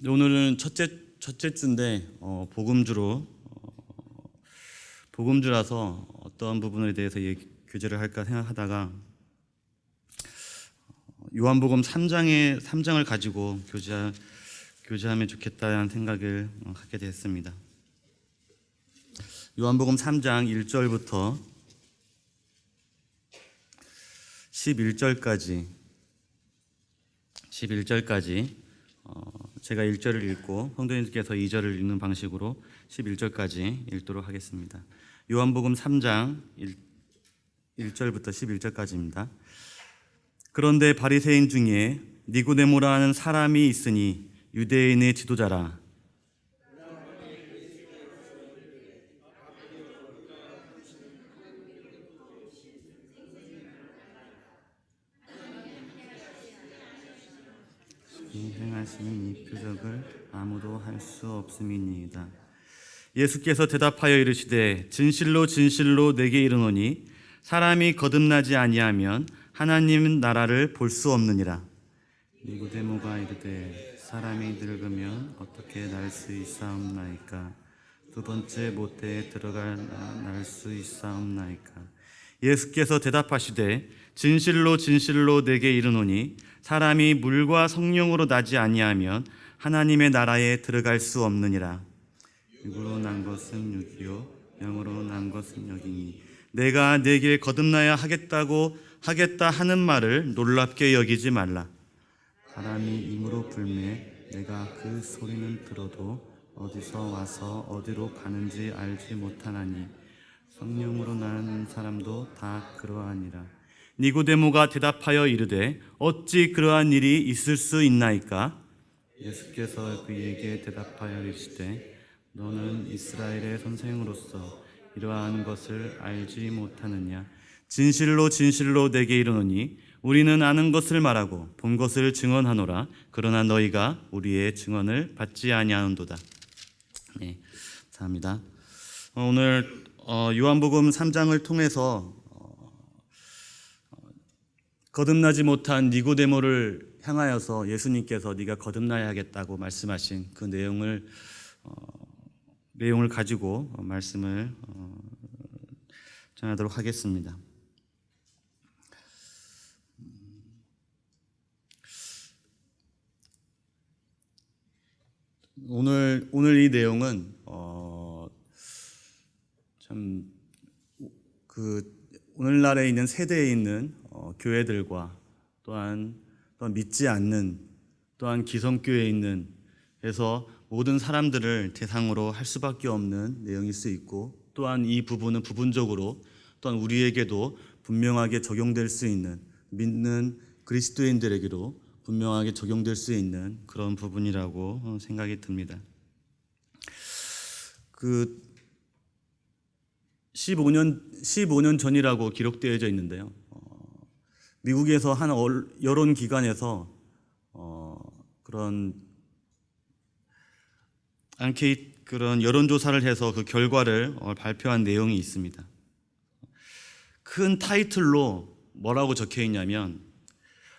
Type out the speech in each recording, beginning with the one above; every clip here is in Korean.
오늘은 첫째 주인데 복음주라서 어떤 부분에 대해서 교제를 할까 생각하다가 요한복음 3장을 가지고 교제하면 좋겠다는 생각을 하게 됐습니다. 요한복음 3장 1절부터 11절까지 제가 1절을 읽고 성도님께서 2절을 읽는 방식으로 11절까지 읽도록 하겠습니다. 요한복음 3장 1절부터 11절까지입니다. 그런데 바리새인 중에 니고데모라 하는 사람이 있으니 유대인의 지도자라. 행하시는 이 표적을 아무도 할 수 없음이니이다. 예수께서 대답하여 이르시되 진실로 진실로 내게 이르노니 사람이 거듭나지 아니하면 하나님 나라를 볼 수 없느니라. 니고데모가 이르되 사람이 늙으면 어떻게 날 수 있사옵나이까? 두 번째 모태에 들어가 날 수 있사옵나이까? 예수께서 대답하시되 진실로 진실로 내게 이르노니 사람이 물과 성령으로 나지 아니하면 하나님의 나라에 들어갈 수 없느니라. 육으로 난 것은 육이요 영으로 난 것은 영이니 내가 내게 거듭나야 하겠다 하는 말을 놀랍게 여기지 말라. 바람이 임으로 불매 내가 그 소리는 들어도 어디서 와서 어디로 가는지 알지 못하나니 성령으로 난 사람도 다 그러하니라. 니고데모가 대답하여 이르되 어찌 그러한 일이 있을 수 있나이까? 예수께서 그에게 대답하여 이르시되 너는 이스라엘의 선생으로서 이러한 것을 알지 못하느냐? 진실로 진실로 내게 이르노니 우리는 아는 것을 말하고 본 것을 증언하노라. 그러나 너희가 우리의 증언을 받지 아니하는도다. 네, 감사합니다. 오늘 요한복음 3장을 통해서 거듭나지 못한 니고데모를 향하여서 예수님께서 네가 거듭나야겠다고 말씀하신 그 내용을 가지고 말씀을 전하도록 하겠습니다. 오늘 이 내용은 오늘날에 있는 세대에 있는 교회들과 또한 믿지 않는 또한 기성교회에 있는 그래서 모든 사람들을 대상으로 할 수밖에 없는 내용일 수 있고 또한 이 부분은 부분적으로 또한 우리에게도 분명하게 적용될 수 있는 믿는 그리스도인들에게도 분명하게 적용될 수 있는 그런 부분이라고 생각이 듭니다. 15년 전이라고 기록되어져 있는데요. 미국에서 한 여론기관에서 그런 여론조사를 해서 그 결과를 발표한 내용이 있습니다. 큰 타이틀로 뭐라고 적혀 있냐면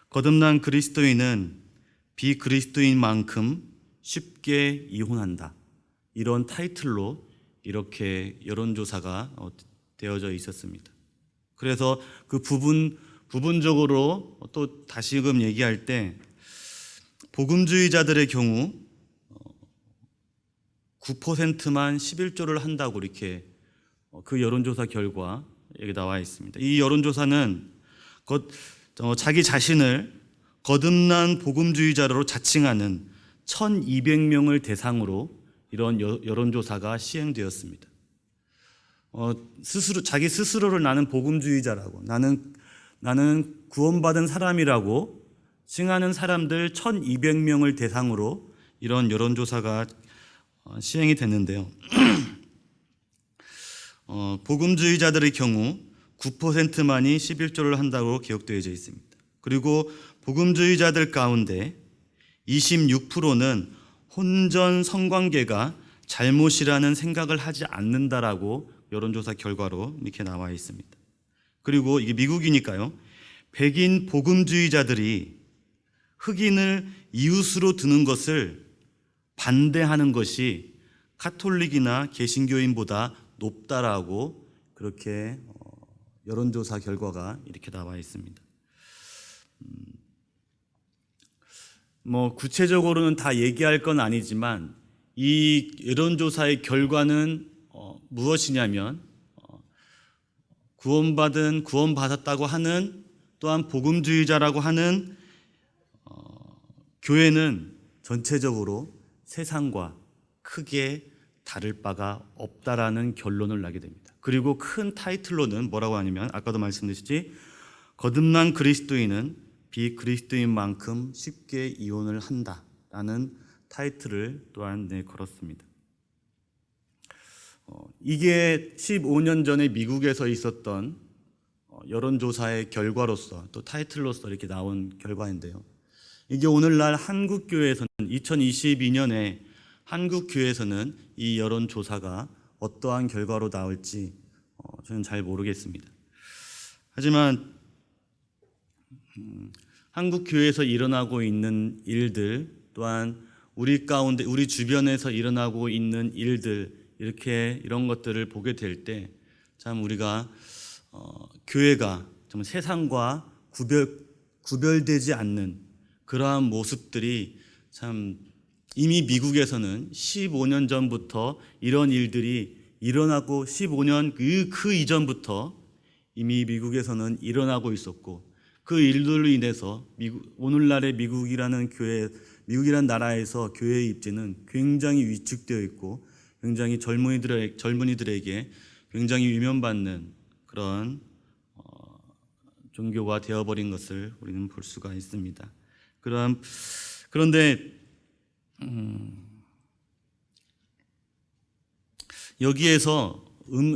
거듭난 그리스도인은 비그리스도인만큼 쉽게 이혼한다. 이런 타이틀로 이렇게 여론조사가 되어져 있었습니다. 그래서 그 부분적으로 또 다시금 얘기할 때 복음주의자들의 경우 9%만 11조를 한다고 이렇게 그 여론조사 결과 여기 나와 있습니다. 이 여론조사는 자기 자신을 거듭난 복음주의자로 자칭하는 1200명을 대상으로 이런 여론조사가 시행되었습니다. 자기 스스로를 나는 복음주의자라고 나는 구원받은 사람이라고 칭하는 사람들 1200명을 대상으로 이런 여론조사가 시행이 됐는데요. 복음주의자들의 경우 9%만이 11조를 한다고 기록되어져 있습니다. 그리고 복음주의자들 가운데 26%는 혼전 성관계가 잘못이라는 생각을 하지 않는다라고 여론조사 결과로 이렇게 나와 있습니다. 그리고 이게 미국이니까요. 백인 복음주의자들이 흑인을 이웃으로 두는 것을 반대하는 것이 가톨릭이나 개신교인보다 높다라고 그렇게 여론조사 결과가 이렇게 나와 있습니다. 뭐 구체적으로는 다 얘기할 건 아니지만 이 여론조사의 결과는 무엇이냐면 구원받았다고 하는 또한 복음주의자라고 하는 교회는 전체적으로 세상과 크게 다를 바가 없다라는 결론을 나게 됩니다. 그리고 큰 타이틀로는 뭐라고 하냐면 아까도 말씀드렸듯이 거듭난 그리스도인은 비그리스도인만큼 쉽게 이혼을 한다라는 타이틀을 또한 걸었습니다. 이게 15년 전에 미국에서 있었던 여론조사의 결과로서 또 타이틀로서 이렇게 나온 결과인데요. 이게 오늘날 한국교회에서는 2022년에 한국교회에서는 이 여론조사가 어떠한 결과로 나올지 저는 잘 모르겠습니다. 하지만 한국교회에서 일어나고 있는 일들 또한 우리 가운데 우리 주변에서 일어나고 있는 일들 이런 것들을 보게 될 때 참 우리가 교회가 정말 세상과 구별되지 않는 그러한 모습들이 참 이미 미국에서는 15년 전부터 이런 일들이 일어나고 15년 그 이전부터 이미 미국에서는 일어나고 있었고 그 일들로 인해서 오늘날의 미국이라는 나라에서 교회의 입지는 굉장히 위축되어 있고 굉장히 젊은이들에게 굉장히 위면받는 그런 종교가 되어버린 것을 우리는 볼 수가 있습니다. 그런데 여기에서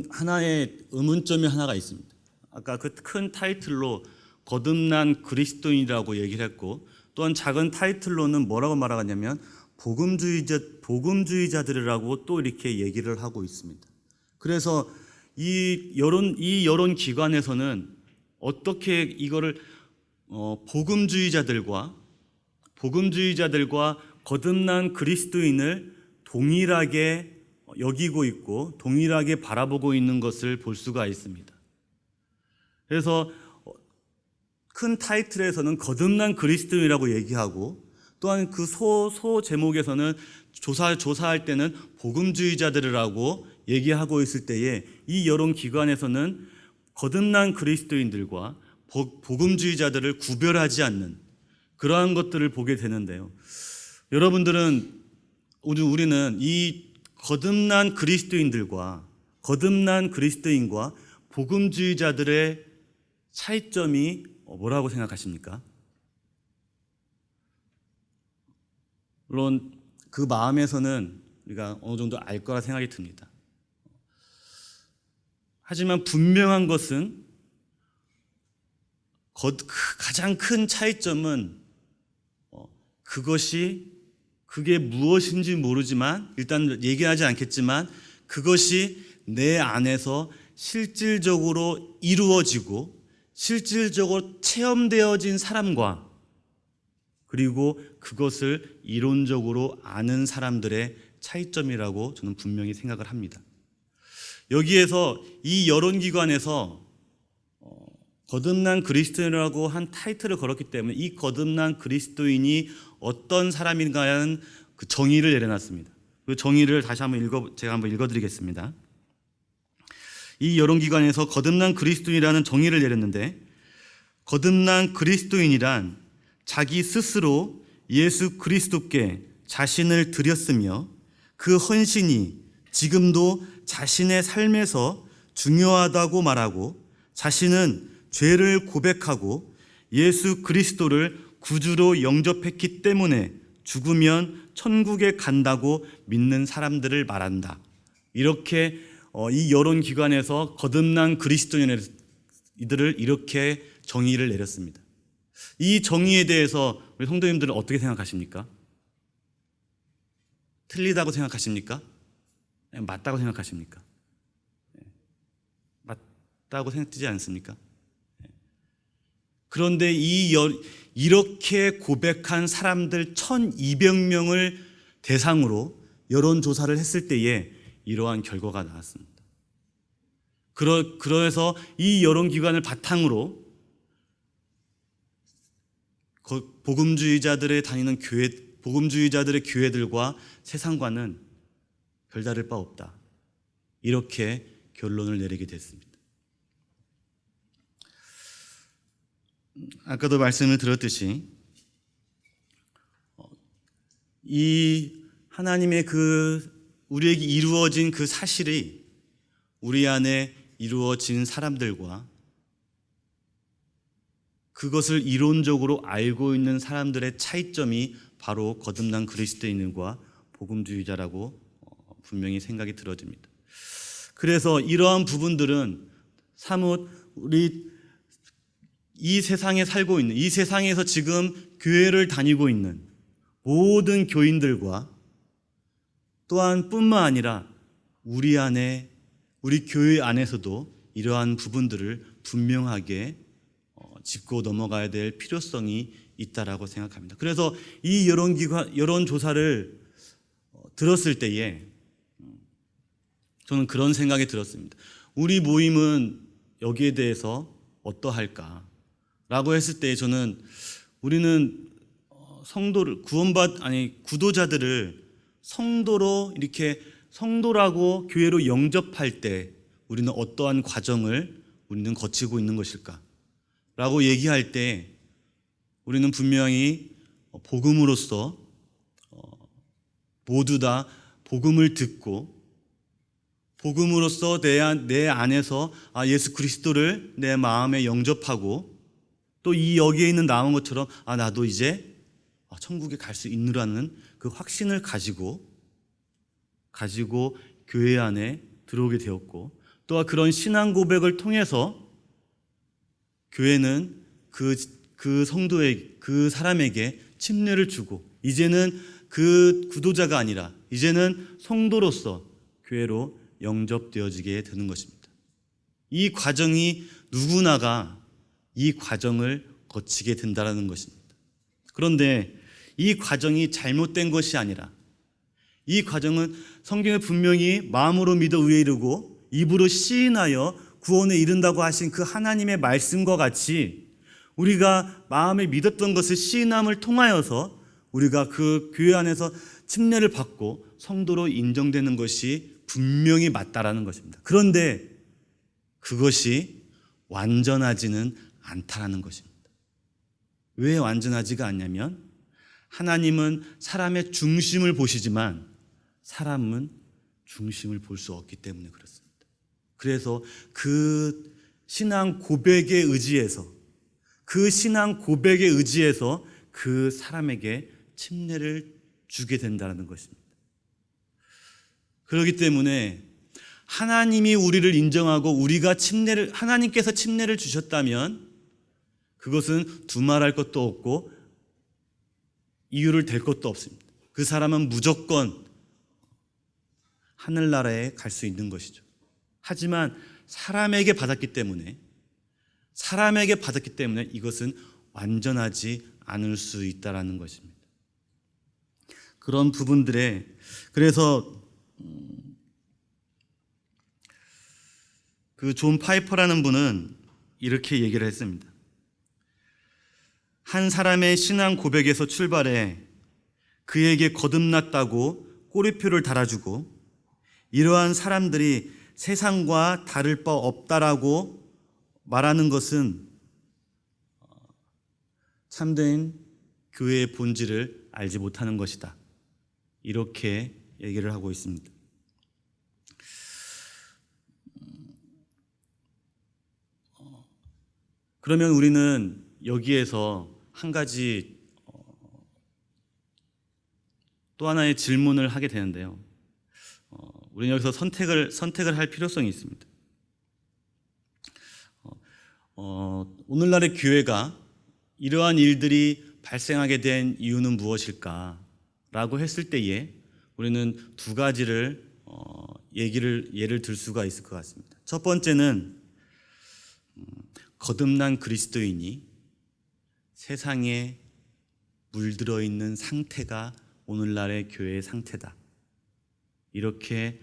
하나의 의문점이 하나가 있습니다. 아까 그 큰 타이틀로 거듭난 그리스도인이라고 얘기를 했고 또한 작은 타이틀로는 뭐라고 말하냐면 복음주의자들이라고 또 이렇게 얘기를 하고 있습니다. 그래서 이 여론 기관에서는 어떻게 이거를 복음주의자들과 거듭난 그리스도인을 동일하게 여기고 있고 동일하게 바라보고 있는 것을 볼 수가 있습니다. 그래서 큰 타이틀에서는 거듭난 그리스도인이라고 얘기하고 또한 그 소 제목에서는 조사할 때는 복음주의자들이라고 얘기하고 있을 때에 이 여론 기관에서는 거듭난 그리스도인들과 복음주의자들을 구별하지 않는 그러한 것들을 보게 되는데요. 우리는 이 거듭난 그리스도인과 복음주의자들의 차이점이 뭐라고 생각하십니까? 물론 그 마음에서는 우리가 어느 정도 알 거라 생각이 듭니다. 하지만 분명한 것은 가장 큰 차이점은 그게 무엇인지 모르지만 일단 얘기하지 않겠지만 그것이 내 안에서 실질적으로 이루어지고 실질적으로 체험되어진 사람과 그리고 그것을 이론적으로 아는 사람들의 차이점이라고 저는 분명히 생각을 합니다. 여기에서 이 여론기관에서 거듭난 그리스도인이라고 한 타이틀을 걸었기 때문에 이 거듭난 그리스도인이 어떤 사람인가는 그 정의를 내려놨습니다. 그 정의를 제가 한번 읽어드리겠습니다. 이 여론기관에서 거듭난 그리스도인이라는 정의를 내렸는데 거듭난 그리스도인이란 자기 스스로 예수 그리스도께 자신을 드렸으며 그 헌신이 지금도 자신의 삶에서 중요하다고 말하고 자신은 죄를 고백하고 예수 그리스도를 구주로 영접했기 때문에 죽으면 천국에 간다고 믿는 사람들을 말한다. 이렇게 이 여론기관에서 거듭난 그리스도인들을 이렇게 정의를 내렸습니다. 이 정의에 대해서 우리 성도님들은 어떻게 생각하십니까? 틀리다고 생각하십니까? 맞다고 생각하십니까? 맞다고 생각되지 않습니까? 그런데 이렇게 고백한 사람들 1200명을 대상으로 여론조사를 했을 때에 이러한 결과가 나왔습니다. 그래서 이 여론기관을 바탕으로 복음주의자들의 다니는 교회, 복음주의자들의 교회들과 세상과는 별다를 바 없다. 이렇게 결론을 내리게 됐습니다. 아까도 말씀을 드렸듯이 이 하나님의 우리에게 이루어진 그 사실이 우리 안에 이루어진 사람들과 그것을 이론적으로 알고 있는 사람들의 차이점이 바로 거듭난 그리스도인과 복음주의자라고 분명히 생각이 들어집니다. 그래서 이러한 부분들은 사뭇 우리 이 세상에 살고 있는, 이 세상에서 지금 교회를 다니고 있는 모든 교인들과 또한 뿐만 아니라 우리 교회 안에서도 이러한 부분들을 분명하게 짚고 넘어가야 될 필요성이 있다라고 생각합니다. 그래서 이 여론조사를 들었을 때에 저는 그런 생각이 들었습니다. 우리 모임은 여기에 대해서 어떠할까? 라고 했을 때 우리는 구도자들을 성도라고 교회로 영접할 때 우리는 어떠한 과정을 우리는 거치고 있는 것일까? 라고 얘기할 때 우리는 분명히 복음으로서 모두 다 복음을 듣고 복음으로써 내 안에서 예수 그리스도를 내 마음에 영접하고 또 여기에 있는 나온 것처럼 나도 이제 천국에 갈 수 있느라는 그 확신을 가지고 교회 안에 들어오게 되었고 또한 그런 신앙 고백을 통해서 교회는 그 성도의 그 사람에게 침례를 주고 이제는 그 구도자가 아니라 이제는 성도로서 교회로 영접되어지게 되는 것입니다. 이 과정이 누구나가 이 과정을 거치게 된다는 것입니다. 그런데 이 과정이 잘못된 것이 아니라 이 과정은 성경에 분명히 마음으로 믿어 의에 이르고 입으로 시인하여 구원에 이른다고 하신 그 하나님의 말씀과 같이 우리가 마음에 믿었던 것을 시인함을 통하여서 우리가 그 교회 안에서 침례를 받고 성도로 인정되는 것이 분명히 맞다라는 것입니다. 그런데 그것이 완전하지는 않다라는 것입니다. 왜 완전하지가 않냐면 하나님은 사람의 중심을 보시지만 사람은 중심을 볼 수 없기 때문에 그렇습니다. 그래서 그 신앙 고백에 의지해서 그 사람에게 침례를 주게 된다는 것입니다. 그렇기 때문에 하나님이 우리를 인정하고 하나님께서 침례를 주셨다면 그것은 두말할 것도 없고 이유를 댈 것도 없습니다. 그 사람은 무조건 하늘나라에 갈 수 있는 것이죠. 하지만 사람에게 받았기 때문에 이것은 완전하지 않을 수 있다라는 것입니다. 그런 부분들에 그래서 그 존 파이퍼라는 분은 이렇게 얘기를 했습니다. 한 사람의 신앙 고백에서 출발해 그에게 거듭났다고 꼬리표를 달아주고 이러한 사람들이 세상과 다를 바 없다라고 말하는 것은 참된 교회의 본질을 알지 못하는 것이다. 이렇게 얘기를 하고 있습니다. 그러면 우리는 여기에서 한 가지 또 하나의 질문을 하게 되는데요. 우리는 여기서 선택을 할 필요성이 있습니다. 오늘날의 교회가 이러한 일들이 발생하게 된 이유는 무엇일까라고 했을 때에 우리는 두 가지를 예를 들 수가 있을 것 같습니다. 첫 번째는 거듭난 그리스도인이 세상에 물들어 있는 상태가 오늘날의 교회의 상태다. 이렇게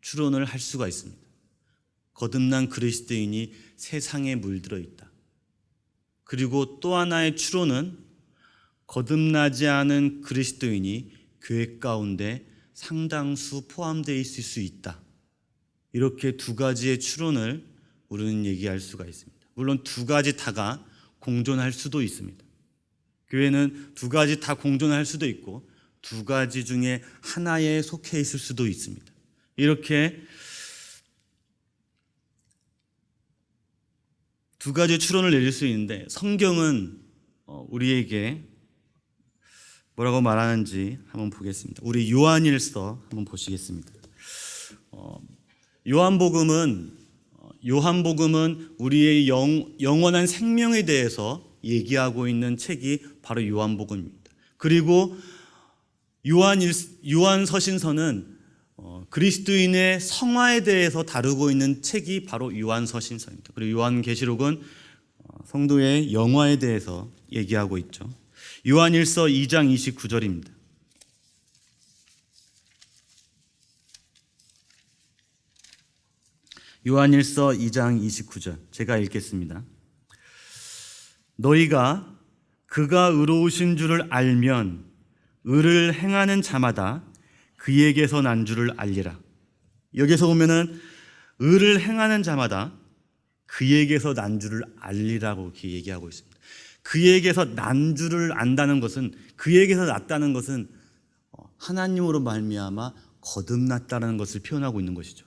추론을 할 수가 있습니다. 거듭난 그리스도인이 세상에 물들어 있다. 그리고 또 하나의 추론은 거듭나지 않은 그리스도인이 교회 가운데 상당수 포함되어 있을 수 있다. 이렇게 두 가지의 추론을 우리는 얘기할 수가 있습니다. 물론 두 가지 다가 공존할 수도 있습니다. 교회는 두 가지 다 공존할 수도 있고 두 가지 중에 하나에 속해 있을 수도 있습니다. 이렇게 두 가지 추론을 내릴 수 있는데 성경은 우리에게 뭐라고 말하는지 한번 보겠습니다. 우리 요한일서 한번 보시겠습니다. 요한복음은 우리의 영원한 생명에 대해서 얘기하고 있는 책이 바로 요한복음입니다. 그리고 요한서신서는 그리스도인의 성화에 대해서 다루고 있는 책이 바로 요한서신서입니다. 그리고 요한계시록은 성도의 영화에 대해서 얘기하고 있죠. 요한일서 2장 29절입니다. 요한일서 2장 29절 제가 읽겠습니다. 너희가 그가 의로우신 줄을 알면 의를 행하는 자마다 그에게서 난 줄을 알리라. 여기서 보면은 의를 행하는 자마다 그에게서 난 줄을 알리라고 이렇게 얘기하고 있습니다. 그에게서 난 줄을 안다는 것은, 그에게서 났다는 것은 하나님으로 말미암아 거듭났다는 것을 표현하고 있는 것이죠.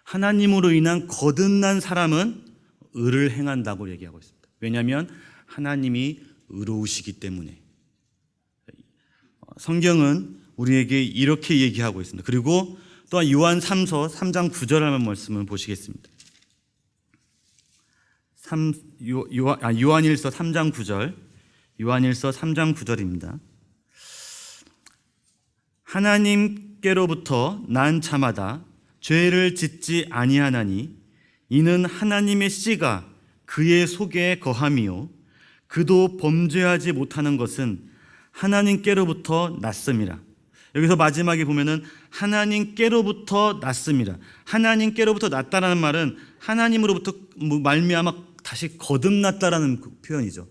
하나님으로 인한 거듭난 사람은 의를 행한다고 얘기하고 있습니다. 왜냐하면 하나님이 의로우시기 때문에. 성경은 우리에게 이렇게 얘기하고 있습니다. 그리고 또한 요한 3서 3장 9절 하는 말씀을 보시겠습니다. 요한일서 3장 9절, 요한일서 3장 9절입니다. 하나님께로부터 난 자마다 죄를 짓지 아니하나니 이는 하나님의 씨가 그의 속에 거함이요 그도 범죄하지 못하는 것은 하나님께로부터 났음이라. 여기서 마지막에 보면은 하나님께로부터 났습니다. 하나님께로부터 났다라는 말은 하나님으로부터 말미암아 다시 거듭났다라는 표현이죠.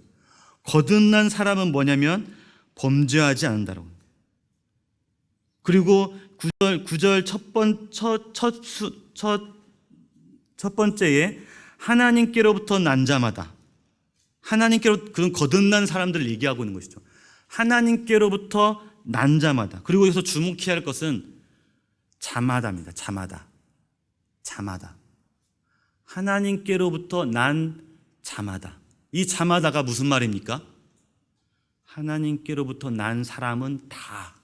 거듭난 사람은 뭐냐면 범죄하지 않는다라고. 그리고 9절 첫 번째에 하나님께로부터 난 자마다, 하나님께로 그런 거듭난 사람들을 얘기하고 있는 것이죠. 하나님께로부터 난 자마다. 그리고 여기서 주목해야 할 것은 자마다입니다. 자마다. 하나님께로부터 난 자마다. 이 자마다가 무슨 말입니까? 하나님께로부터 난 사람은 다.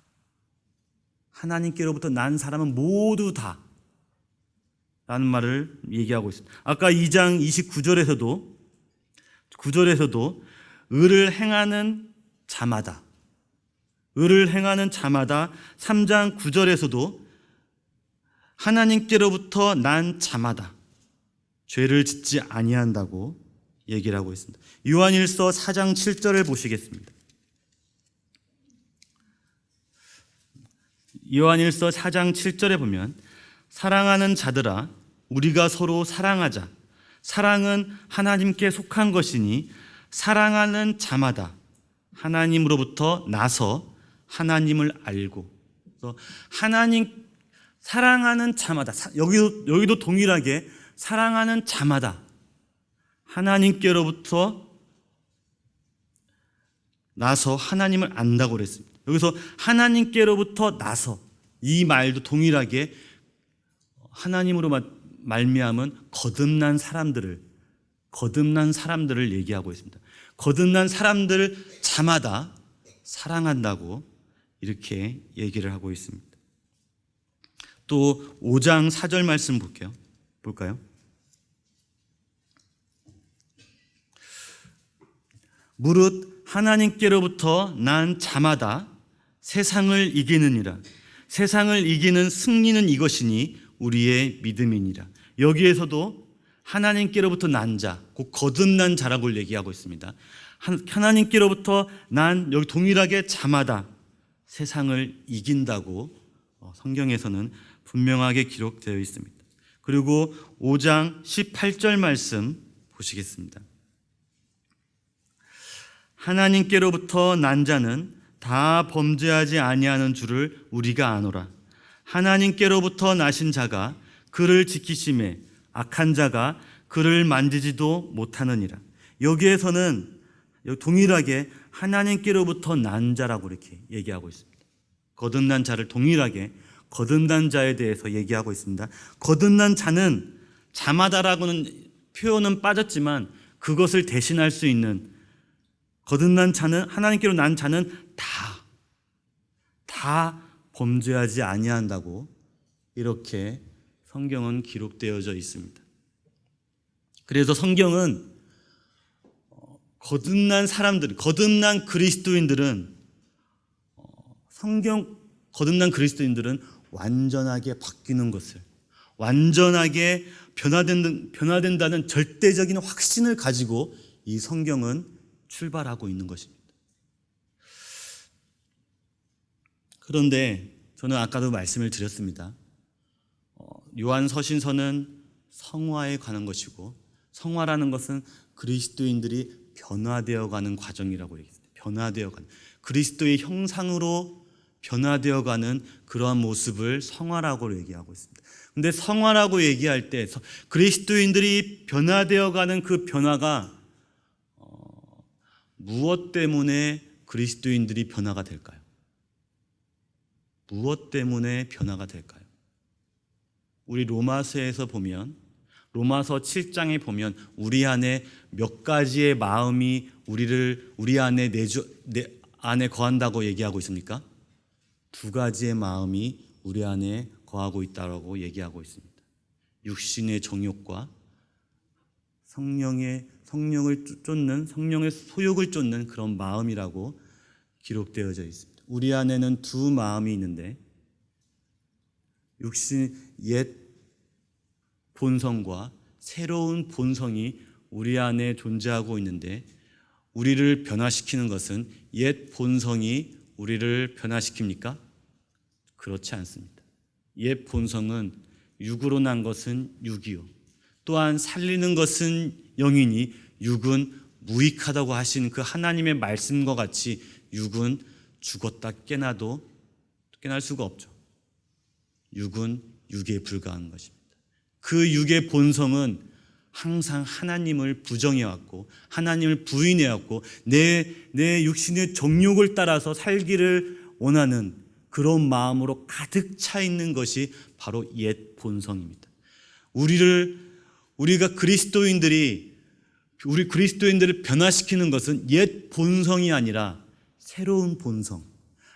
하나님께로부터 난 사람은 모두 다. 라는 말을 얘기하고 있습니다. 아까 2장 9절에서도 의를 행하는 자마다. 의를 행하는 자마다 3장 9절에서도 하나님께로부터 난 자마다 죄를 짓지 아니한다고 얘기를 하고 있습니다. 요한일서 4장 7절을 보시겠습니다. 요한일서 4장 7절에 보면 사랑하는 자들아 우리가 서로 사랑하자. 사랑은 하나님께 속한 것이니 사랑하는 자마다 하나님으로부터 나서 하나님을 알고. 그래서 하나님 사랑하는 자마다, 여기도 동일하게 사랑하는 자마다 하나님께로부터 나서 하나님을 안다고 그랬습니다. 여기서 하나님께로부터 나서, 이 말도 동일하게 하나님으로 말미암은 거듭난 사람들을 얘기하고 있습니다. 거듭난 사람들 자마다 사랑한다고 이렇게 얘기를 하고 있습니다. 또 5장 4절 말씀 볼까요? 무릇 하나님께로부터 난 자마다 세상을 이기느니라. 세상을 이기는 승리는 이것이니 우리의 믿음이니라. 여기에서도 하나님께로부터 난 자, 곧 거듭난 자라고 얘기하고 있습니다. 하나님께로부터 난, 여기 동일하게 자마다, 세상을 이긴다고 성경에서는 분명하게 기록되어 있습니다. 그리고 5장 18절 말씀 보시겠습니다. 하나님께로부터 난 자는 다 범죄하지 아니하는 줄을 우리가 아노라. 하나님께로부터 나신 자가 그를 지키심에 악한 자가 그를 만지지도 못하느니라. 여기에서는 동일하게 하나님께로부터 난 자라고 이렇게 얘기하고 있습니다. 거듭난 자를 동일하게 거듭난 자에 대해서 얘기하고 있습니다. 거듭난 자는 자마다라고는 표현은 빠졌지만 그것을 대신할 수 있는, 거듭난 자는, 하나님께로 난 자는 다 범죄하지 아니한다고 이렇게 성경은 기록되어져 있습니다. 그래서 성경은 거듭난 사람들, 거듭난 그리스도인들은 거듭난 그리스도인들은 완전하게 바뀌는 것을, 완전하게 변화된다는 절대적인 확신을 가지고 이 성경은 출발하고 있는 것입니다. 그런데 저는 아까도 말씀을 드렸습니다. 요한 서신서는 성화에 관한 것이고, 성화라는 것은 그리스도인들이 변화되어가는 과정이라고 얘기했습니다. 변화되어가는, 그리스도의 형상으로 변화되어가는 그러한 모습을 성화라고 얘기하고 있습니다. 근데 성화라고 얘기할 때 그리스도인들이 변화되어가는 그 변화가 무엇 때문에 그리스도인들이 변화가 될까요? 무엇 때문에 변화가 될까요? 우리 로마서에서 보면, 로마서 7장에 보면 우리 안에 몇 가지의 마음이 우리 안에 안에 거한다고 얘기하고 있습니까? 2가지의 마음이 우리 안에 거하고 있다고 얘기하고 있습니다. 육신의 정욕과 성령을 쫓는, 성령의 소욕을 쫓는 그런 마음이라고 기록되어져 있습니다. 우리 안에는 2 마음이 있는데, 육신 옛 본성과 새로운 본성이 우리 안에 존재하고 있는데, 우리를 변화시키는 것은 옛 본성이 우리를 변화시킵니까? 그렇지 않습니다. 옛 본성은 육으로 난 것은 육이요, 또한 살리는 것은 영이니 육은 무익하다고 하신 그 하나님의 말씀과 같이 육은 죽었다 깨날 수가 없죠. 육은 육에 불과한 것입니다. 그 육의 본성은 항상 하나님을 부정해왔고 하나님을 부인해왔고 내 육신의 정욕을 따라서 살기를 원하는 그런 마음으로 가득 차 있는 것이 바로 옛 본성입니다. 우리 그리스도인들을 변화시키는 것은 옛 본성이 아니라 새로운 본성,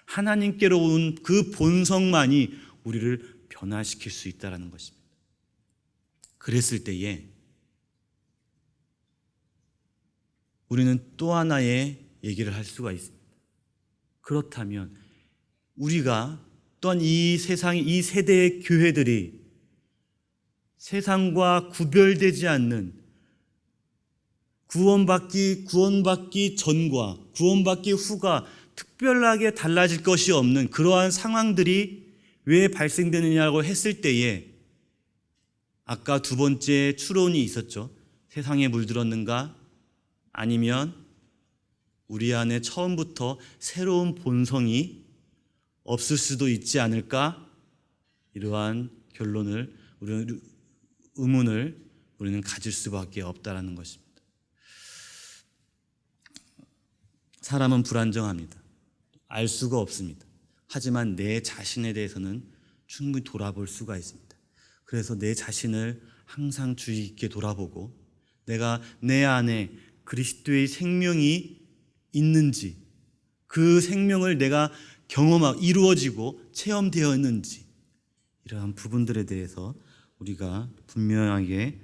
하나님께로 온 그 본성만이 우리를 변화시킬 수 있다는 것입니다. 그랬을 때에 우리는 또 하나의 얘기를 할 수가 있습니다. 그렇다면 우리가 또한 이 세대의 교회들이 세상과 구별되지 않는, 구원받기 전과 구원받기 후가 특별하게 달라질 것이 없는 그러한 상황들이 왜 발생되느냐고 했을 때에 아까 2번째 추론이 있었죠. 세상에 물들었는가? 아니면 우리 안에 처음부터 새로운 본성이 없을 수도 있지 않을까? 이러한 의문을 우리는 가질 수밖에 없다라는 것입니다. 사람은 불안정합니다. 알 수가 없습니다. 하지만 내 자신에 대해서는 충분히 돌아볼 수가 있습니다. 그래서 내 자신을 항상 주의 깊게 돌아보고 내가 내 안에 그리스도의 생명이 있는지, 그 생명을 내가 경험하고 이루어지고 체험되었는지, 이러한 부분들에 대해서 우리가 분명하게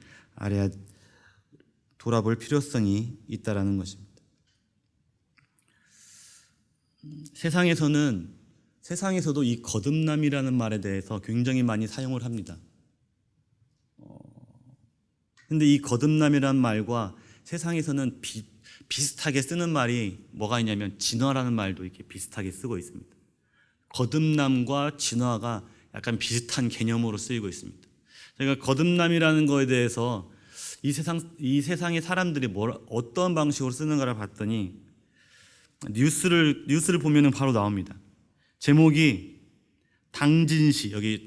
돌아볼 필요성이 있다라는 것입니다. 세상에서도 이 거듭남이라는 말에 대해서 굉장히 많이 사용을 합니다. 근데 이 거듭남이라는 말과 세상에서는 비슷하게 쓰는 말이 뭐가 있냐면 진화라는 말도 이렇게 비슷하게 쓰고 있습니다. 거듭남과 진화가 약간 비슷한 개념으로 쓰이고 있습니다. 제가 거듭남이라는 거에 대해서 이 세상의 사람들이 어떤 방식으로 쓰는가를 봤더니 뉴스를 보면은 바로 나옵니다. 제목이 당진시, 여기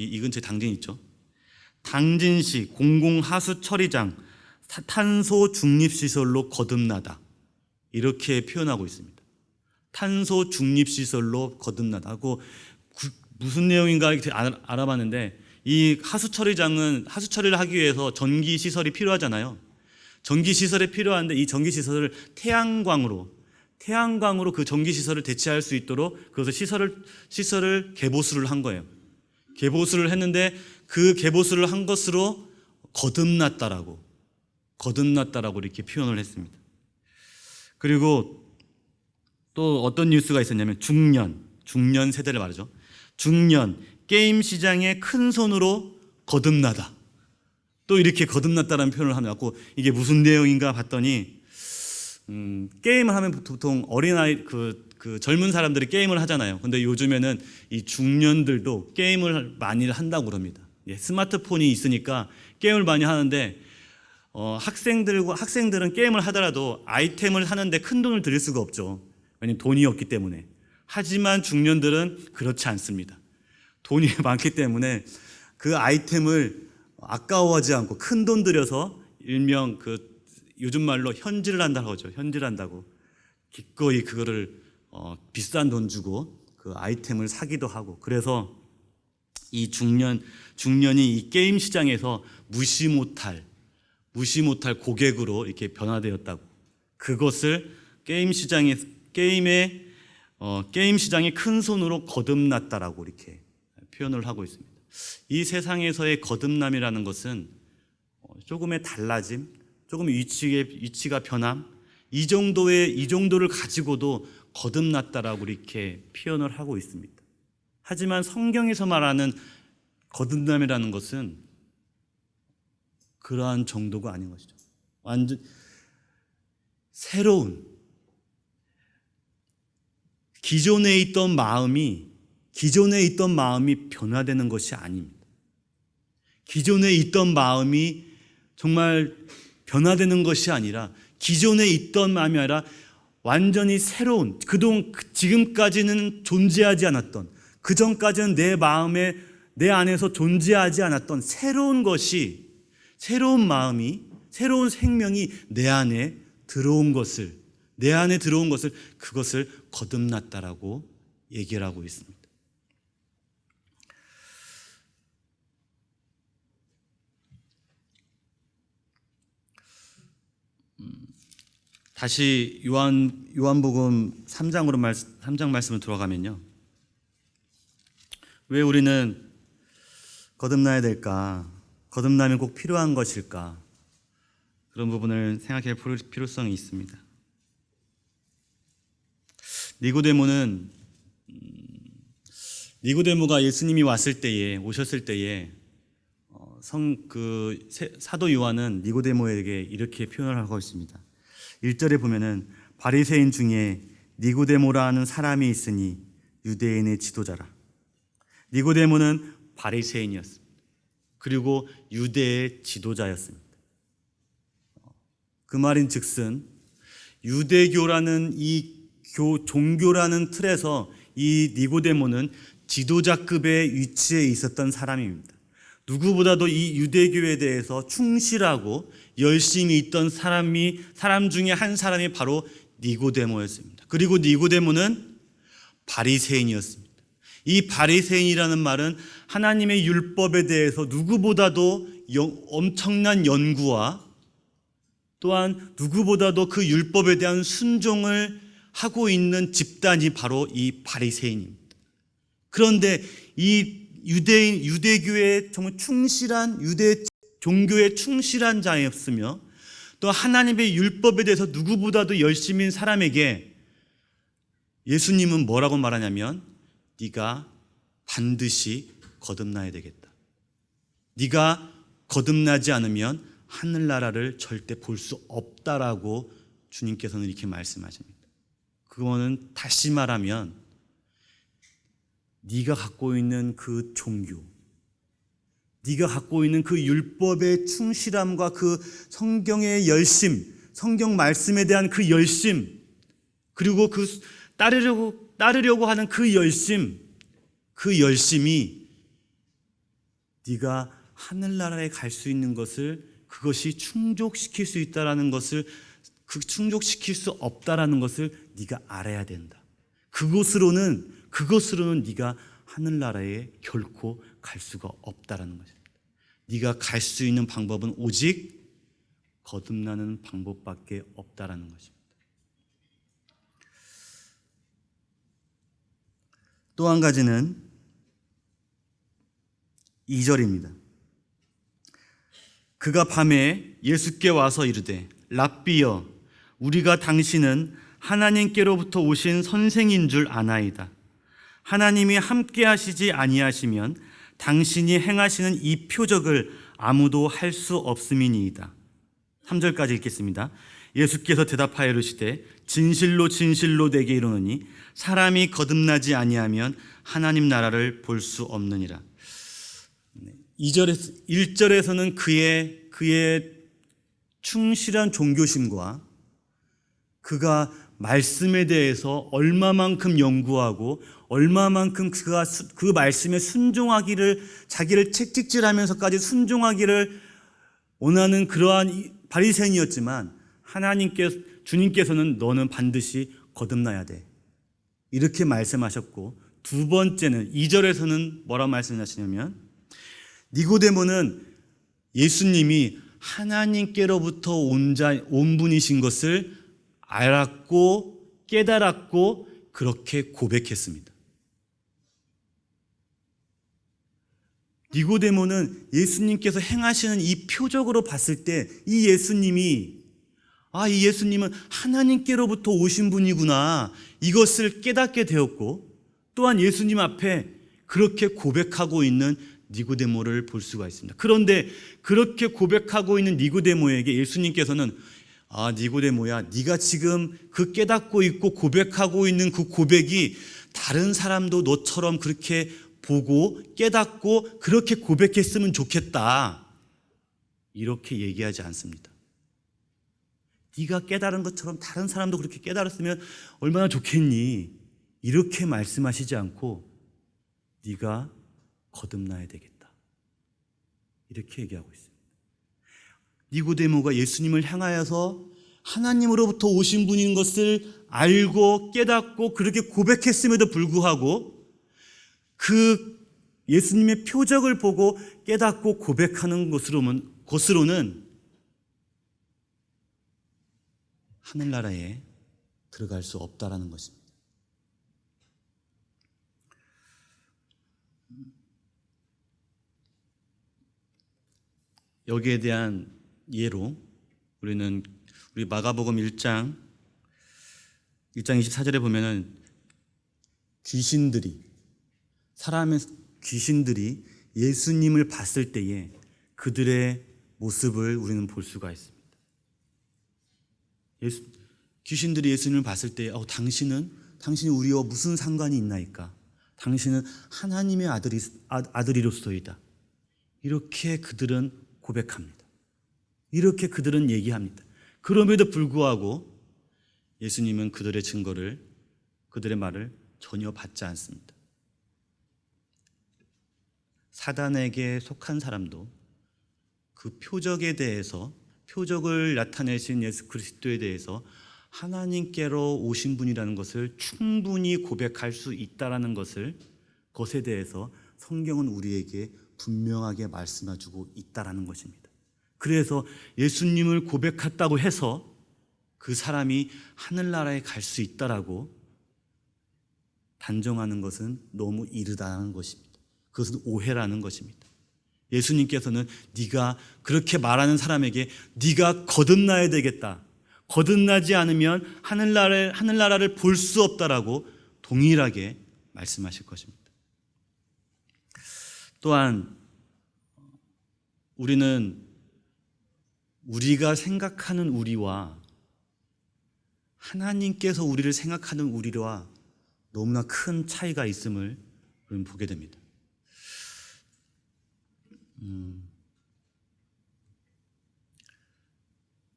이 근처에 당진 있죠. 당진시 공공하수 처리장 탄소 중립시설로 거듭나다, 이렇게 표현하고 있습니다. 탄소 중립시설로 거듭나다고 무슨 내용인가 이렇게 알아봤는데, 이 하수처리장은 하수처리를 하기 위해서 전기시설이 필요하잖아요. 전기시설이 필요한데 이 전기시설을 태양광으로 그 전기시설을 대체할 수 있도록 그래서 시설을 개보수를 한 거예요. 개보수를 했는데 그 개보수를 한 것으로 거듭났다라고 이렇게 표현을 했습니다. 그리고 또 어떤 뉴스가 있었냐면 중년 세대를 말하죠. 중년 게임 시장의 큰 손으로 거듭나다, 또 이렇게 거듭났다라는 표현을 하면 이게 무슨 내용인가 봤더니 게임을 하면 보통 어린아이 그 젊은 사람들이 게임을 하잖아요. 근데 요즘에는 이 중년들도 게임을 많이 한다고 그럽니다. 스마트폰이 있으니까 게임을 많이 하는데 학생들은 게임을 하더라도 아이템을 하는데 큰 돈을 들일 수가 없죠. 왜냐하면 돈이 없기 때문에. 하지만 중년들은 그렇지 않습니다. 돈이 많기 때문에 그 아이템을 아까워하지 않고 큰 돈 들여서 일명 요즘 말로 현질을 한다고 하죠. 현질한다고 기꺼이 그거를 비싼 돈 주고 그 아이템을 사기도 하고, 그래서 이 중년이 이 게임 시장에서 무시 못할 고객으로 이렇게 변화되었다고, 그것을 게임 시장의 큰 손으로 거듭났다라고 이렇게 표현을 하고 있습니다. 이 세상에서의 거듭남이라는 것은 조금의 달라짐, 조금 위치가 변함, 이 정도를 가지고도 거듭났다라고 이렇게 표현을 하고 있습니다. 하지만 성경에서 말하는 거듭남이라는 것은 그러한 정도가 아닌 것이죠. 완전 새로운, 기존에 있던 마음이 변화되는 것이 아닙니다. 기존에 있던 마음이 정말 변화되는 것이 아니라, 기존에 있던 마음이 아니라 완전히 새로운, 지금까지는 존재하지 않았던, 그전까지는 내 안에서 존재하지 않았던 새로운 마음이, 새로운 생명이 내 안에 들어온 것을 그것을 거듭났다라고 얘기를 하고 있습니다. 다시 요한복음 3장 말씀으로 들어가면요, 왜 우리는 거듭나야 될까? 거듭남이 꼭 필요한 것일까? 그런 부분을 생각해 볼 필요성이 있습니다. 니고데모가 예수님이 오셨을 때에 사도 요한은 니고데모에게 이렇게 표현을 하고 있습니다. 1절에 보면은 바리새인 중에 니고데모라 하는 사람이 있으니 유대인의 지도자라. 니고데모는 바리새인이었습니다. 그리고 유대의 지도자였습니다. 그 말인즉슨 유대교라는 이 종교라는 틀에서 이 니고데모는 지도자급의 위치에 있었던 사람입니다. 누구보다도 이 유대교에 대해서 충실하고 열심히 있던 사람 중에 한 사람이 바로 니고데모였습니다. 그리고 니고데모는 바리새인이었습니다. 이 바리새인이라는 말은 하나님의 율법에 대해서 누구보다도 엄청난 연구와 또한 누구보다도 그 율법에 대한 순종을 하고 있는 집단이 바로 이 바리새인입니다. 그런데 이 유대교에 정말 유대 종교에 충실한 자였으며 또 하나님의 율법에 대해서 누구보다도 열심인 사람에게 예수님은 뭐라고 말하냐면, 네가 반드시 거듭나야 되겠다. 네가 거듭나지 않으면 하늘나라를 절대 볼 수 없다라고 주님께서는 이렇게 말씀하십니다. 그거는 다시 말하면 네가 갖고 있는 그 종교, 네가 갖고 있는 그 율법의 충실함과 그 성경의 열심, 성경 말씀에 대한 그 열심, 그리고 그 따르려고 하는 그 열심, 그 열심이 네가 하늘나라에 갈 수 있는 것을, 그것이 충족시킬 수 있다라는 것을, 그 충족시킬 수 없다라는 것을 네가 알아야 된다. 그것으로는 네가 하늘나라에 결코 갈 수가 없다라는 것입니다. 네가 갈 수 있는 방법은 오직 거듭나는 방법밖에 없다라는 것입니다. 또 한 가지는 2절입니다. 그가 밤에 예수께 와서 이르되 랍비여, 우리가 당신은 하나님께로부터 오신 선생인 줄 아나이다. 하나님이 함께 하시지 아니하시면 당신이 행하시는 이 표적을 아무도 할 수 없음이니이다. 3절까지 읽겠습니다. 예수께서 대답하여 이르시되 진실로 진실로 내게 이르노니 사람이 거듭나지 아니하면 하나님 나라를 볼 수 없느니라. 1절에서는 그의 충실한 종교심과 그가 말씀에 대해서 얼마만큼 연구하고 얼마만큼 그가 그 말씀에 순종하기를, 자기를 채찍질하면서까지 순종하기를 원하는 그러한 바리새인이었지만, 주님께서는 너는 반드시 거듭나야 돼, 이렇게 말씀하셨고, 두 번째는 2절에서는 뭐라고 말씀하시냐면, 니고데모는 예수님이 하나님께로부터 온 분이신 것을 알았고 깨달았고 그렇게 고백했습니다. 니고데모는 예수님께서 행하시는 이 표적으로 봤을 때 이 예수님은 하나님께로부터 오신 분이구나, 이것을 깨닫게 되었고, 또한 예수님 앞에 그렇게 고백하고 있는 니고데모를 볼 수가 있습니다. 그런데 그렇게 고백하고 있는 니고데모에게 예수님께서는 니고데모야, 네가 지금 그 깨닫고 있고 고백하고 있는 그 고백이 다른 사람도 너처럼 그렇게 보고 깨닫고 그렇게 고백했으면 좋겠다, 이렇게 얘기하지 않습니다. 네가 깨달은 것처럼 다른 사람도 그렇게 깨달았으면 얼마나 좋겠니, 이렇게 말씀하시지 않고 네가 거듭나야 되겠다, 이렇게 얘기하고 있습니다. 니고데모가 예수님을 향하여서 하나님으로부터 오신 분인 것을 알고 깨닫고 그렇게 고백했음에도 불구하고 그 예수님의 표적을 보고 깨닫고 고백하는 것으로는 하늘나라에 들어갈 수 없다라는 것입니다. 여기에 대한 예로 우리 마가복음 1장 24절에 보면은 귀신들이 예수님을 봤을 때에 그들의 모습을 우리는 볼 수가 있습니다. 귀신들이 예수님을 봤을 때 당신이 우리와 무슨 상관이 있나이까? 당신은 하나님의 아들이로소이다. 이렇게 그들은 고백합니다. 이렇게 그들은 얘기합니다. 그럼에도 불구하고 예수님은 그들의 말을 전혀 받지 않습니다. 사단에게 속한 사람도 그 표적을 나타내신 예수 그리스도에 대해서 하나님께로 오신 분이라는 것을 충분히 고백할 수 있다는 것에 대해서 성경은 우리에게 분명하게 말씀해주고 있다는 것입니다. 그래서 예수님을 고백했다고 해서 그 사람이 하늘나라에 갈 수 있다라고 단정하는 것은 너무 이르다는 것입니다. 그것은 오해라는 것입니다. 예수님께서는 네가 그렇게 말하는 사람에게 네가 거듭나야 되겠다, 거듭나지 않으면 하늘나라를 볼 수 없다라고 동일하게 말씀하실 것입니다. 또한 우리가 생각하는 우리와 하나님께서 우리를 생각하는 우리와 너무나 큰 차이가 있음을 우리는 보게 됩니다.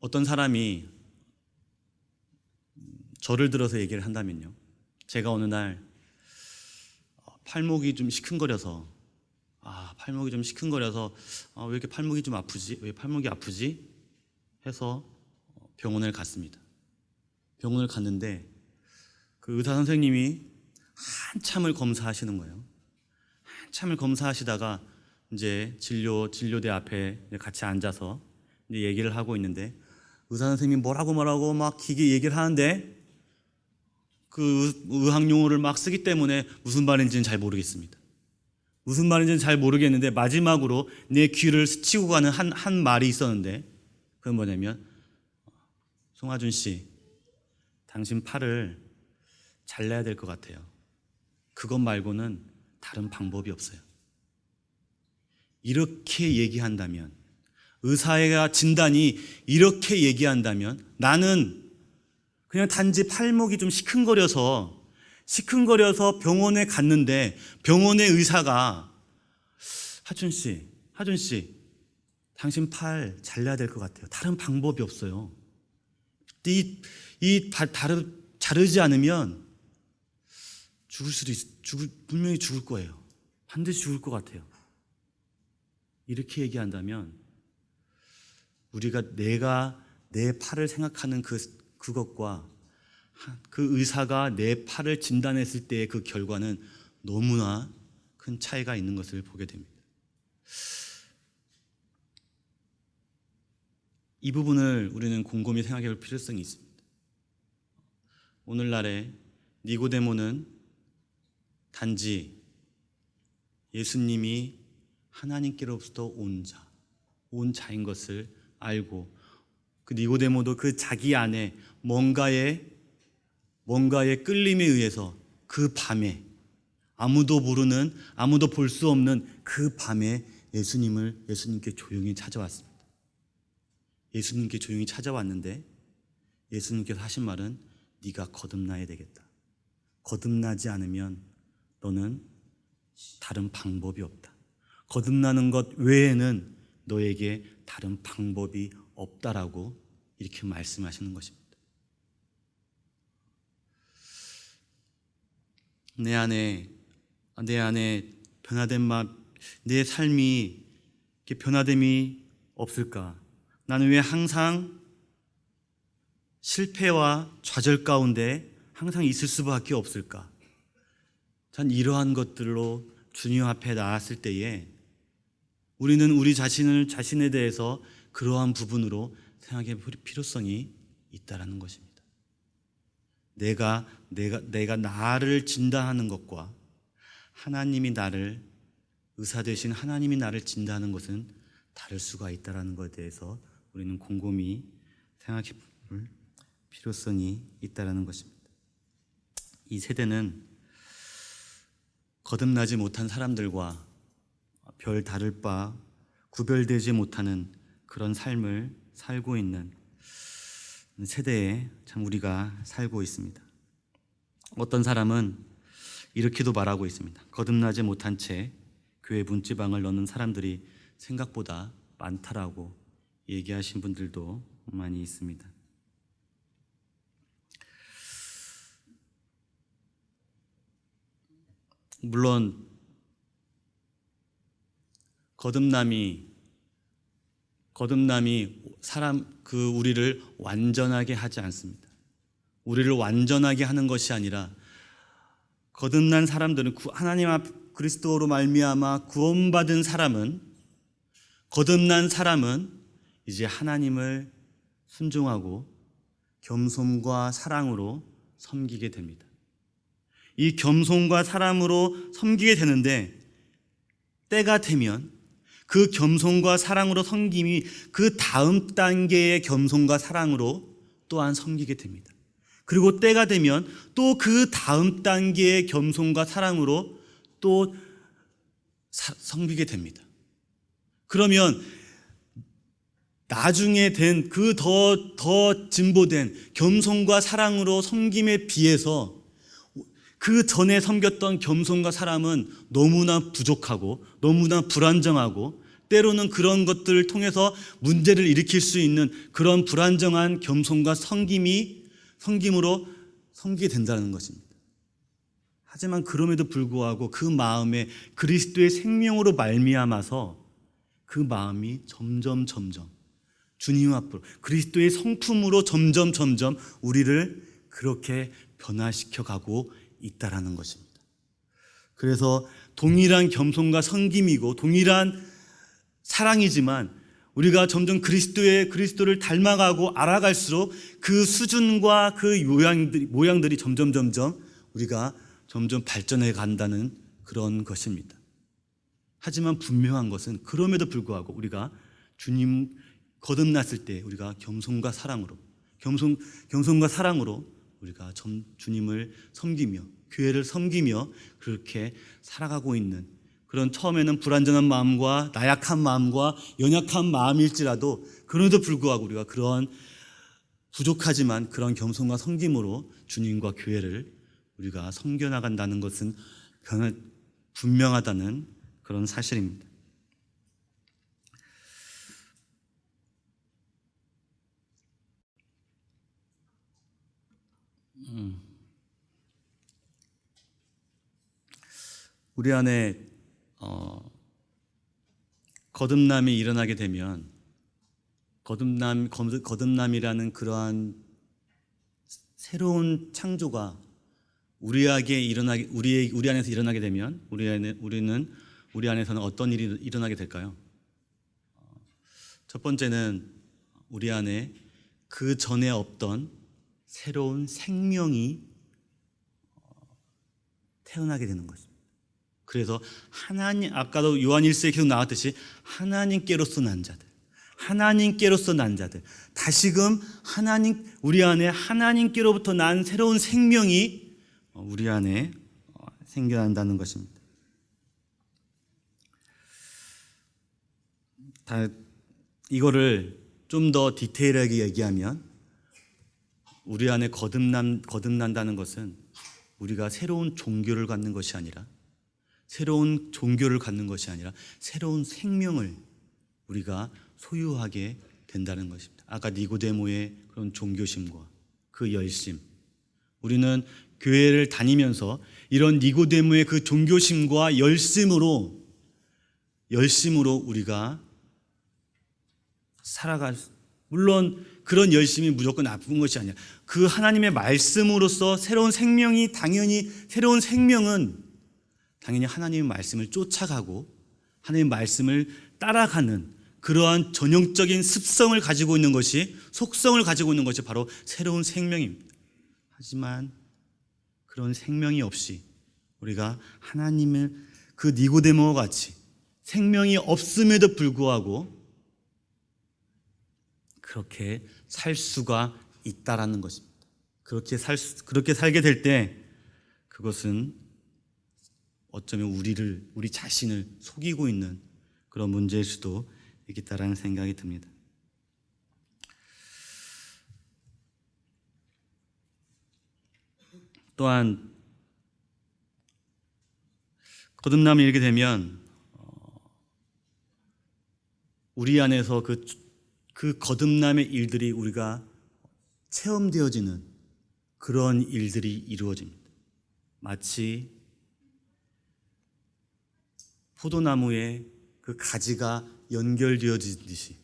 어떤 사람이 저를 들어서 얘기를 한다면요, 제가 어느 날 팔목이 좀 시큰거려서 왜 이렇게 팔목이 좀 아프지? 왜 팔목이 아프지? 해서 병원을 갔습니다. 병원을 갔는데 그 의사 선생님이 한참을 검사하시는 거예요. 한참을 검사하시다가 이제 진료대 앞에 같이 앉아서 이제 얘기를 하고 있는데, 의사 선생님이 뭐라고 막 기게 얘기를 하는데 그 의학 용어를 막 쓰기 때문에 무슨 말인지는 잘 모르겠습니다. 무슨 말인지는 잘 모르겠는데 마지막으로 내 귀를 스치고 가는 한 말이 있었는데, 그건 뭐냐면, 송하준 씨, 당신 팔을 잘라야 될 것 같아요. 그것 말고는 다른 방법이 없어요. 이렇게 얘기한다면, 의사의 진단이 이렇게 얘기한다면, 나는 그냥 단지 팔목이 좀 시큰거려서 병원에 갔는데 병원의 의사가 하준 씨, 당신 팔 잘라야 될 것 같아요. 다른 방법이 없어요. 자르지 않으면 분명히 죽을 거예요. 반드시 죽을 것 같아요. 이렇게 얘기한다면, 내가 내 팔을 생각하는 그것과 그 의사가 내 팔을 진단했을 때의 그 결과는 너무나 큰 차이가 있는 것을 보게 됩니다. 이 부분을 우리는 곰곰이 생각해 볼 필요성이 있습니다. 오늘날에 니고데모는 단지 예수님이 하나님께로부터 온 자인 것을 알고, 그 니고데모도 그 자기 안에 뭔가의 끌림에 의해서 그 밤에, 아무도 모르는, 아무도 볼 수 없는 그 밤에 예수님께 조용히 찾아왔습니다. 예수님께 조용히 찾아왔는데 예수님께서 하신 말은, 네가 거듭나야 되겠다. 거듭나지 않으면 너는 다른 방법이 없다. 거듭나는 것 외에는 너에게 다른 방법이 없다라고 이렇게 말씀하시는 것입니다. 내 안에 변화된 내 삶이 이렇게 변화됨이 없을까? 나는 왜 항상 실패와 좌절 가운데 항상 있을 수밖에 없을까? 전 이러한 것들로 주님 앞에 나왔을 때에 우리는 우리 자신에 대해서 그러한 부분으로 생각해 볼 필요성이 있다라는 것입니다. 내가 나를 진단하는 것과 의사 되신 하나님이 나를 진단하는 것은 다를 수가 있다라는 것에 대해서 우리는 곰곰이 생각해 볼 필요성이 있다라는 것입니다. 이 세대는 거듭나지 못한 사람들과 별 다를 바 구별되지 못하는 그런 삶을 살고 있는 세대에 참 우리가 살고 있습니다. 어떤 사람은 이렇게도 말하고 있습니다. 거듭나지 못한 채 교회 문지방을 넣는 사람들이 생각보다 많다라고 얘기하신 분들도 많이 있습니다. 물론 거듭남이 우리를 완전하게 하지 않습니다. 우리를 완전하게 하는 것이 아니라, 거듭난 사람들은 하나님 앞 그리스도로 말미암아 구원받은 사람은, 거듭난 사람은 이제 하나님을 순종하고 겸손과 사랑으로 섬기게 됩니다. 이 겸손과 사랑으로 섬기게 되는데, 때가 되면 그 겸손과 사랑으로 섬김이 그 다음 단계의 겸손과 사랑으로 또한 섬기게 됩니다. 그리고 때가 되면 또 그 다음 단계의 겸손과 사랑으로 또 섬기게 됩니다. 그러면 나중에 된 그 더 진보된 겸손과 사랑으로 섬김에 비해서 그 전에 섬겼던 겸손과 사랑은 너무나 부족하고 너무나 불안정하고 때로는 그런 것들을 통해서 문제를 일으킬 수 있는 그런 불안정한 겸손과 섬김으로 섬기게 된다는 것입니다. 하지만 그럼에도 불구하고 그 마음에 그리스도의 생명으로 말미암아서 그 마음이 점점 주님 앞으로 그리스도의 성품으로 점점 우리를 그렇게 변화시켜 가고 있다라는 것입니다. 그래서 동일한 겸손과 섬김이고 동일한 사랑이지만 우리가 점점 그리스도를 닮아가고 알아갈수록 그 수준과 그 모양들이 점점 우리가 점점 발전해 간다는 그런 것입니다. 하지만 분명한 것은 그럼에도 불구하고 우리가 주님 거듭났을 때 우리가 겸손과 사랑으로 우리가 주님을 섬기며 교회를 섬기며 그렇게 살아가고 있는 그런 처음에는 불완전한 마음과 나약한 마음과 연약한 마음일지라도 그럼에도 불구하고 우리가 그런 부족하지만 그런 겸손과 섬김으로 주님과 교회를 우리가 섬겨나간다는 것은 분명하다는 그런 사실입니다. 우리 안에 거듭남이 일어나게 되면 거듭남이라는 그러한 새로운 창조가 우리 안에서 일어나게 되면 우리 안에서는 어떤 일이 일어나게 될까요? 첫 번째는 우리 안에 그 전에 없던 새로운 생명이 태어나게 되는 것입니다. 그래서 아까도 요한 1서에 계속 나왔듯이 하나님께로서 난 자들 다시금 우리 안에 하나님께로부터 난 새로운 생명이 우리 안에 생겨난다는 것입니다. 이거를 좀 더 디테일하게 얘기하면 우리 안에 거듭난다는 것은 우리가 새로운 종교를 갖는 것이 아니라 새로운 생명을 우리가 소유하게 된다는 것입니다. 아까 니고데모의 그런 종교심과 그 열심, 우리는 교회를 다니면서 이런 니고데모의 그 종교심과 열심으로 우리가 물론 그런 열심이 무조건 나쁜 것이 아니야. 그 하나님의 말씀으로서 새로운 생명은 당연히 하나님의 말씀을 쫓아가고 하나님의 말씀을 따라가는 그러한 전형적인 속성을 가지고 있는 것이 바로 새로운 생명입니다. 하지만 그런 생명이 없이 우리가 하나님의 그 니고데모와 같이 생명이 없음에도 불구하고 그렇게 살 수가 있다라는 것입니다. 그렇게 살게 될 때 그것은 어쩌면 우리 자신을 속이고 있는 그런 문제일 수도 있겠다라는 생각이 듭니다. 또한 거듭남이 이르게 되면 우리 안에서 그 거듭남의 일들이 우리가 체험되어지는 그런 일들이 이루어집니다. 마치 포도나무에 그 가지가 연결되어지듯이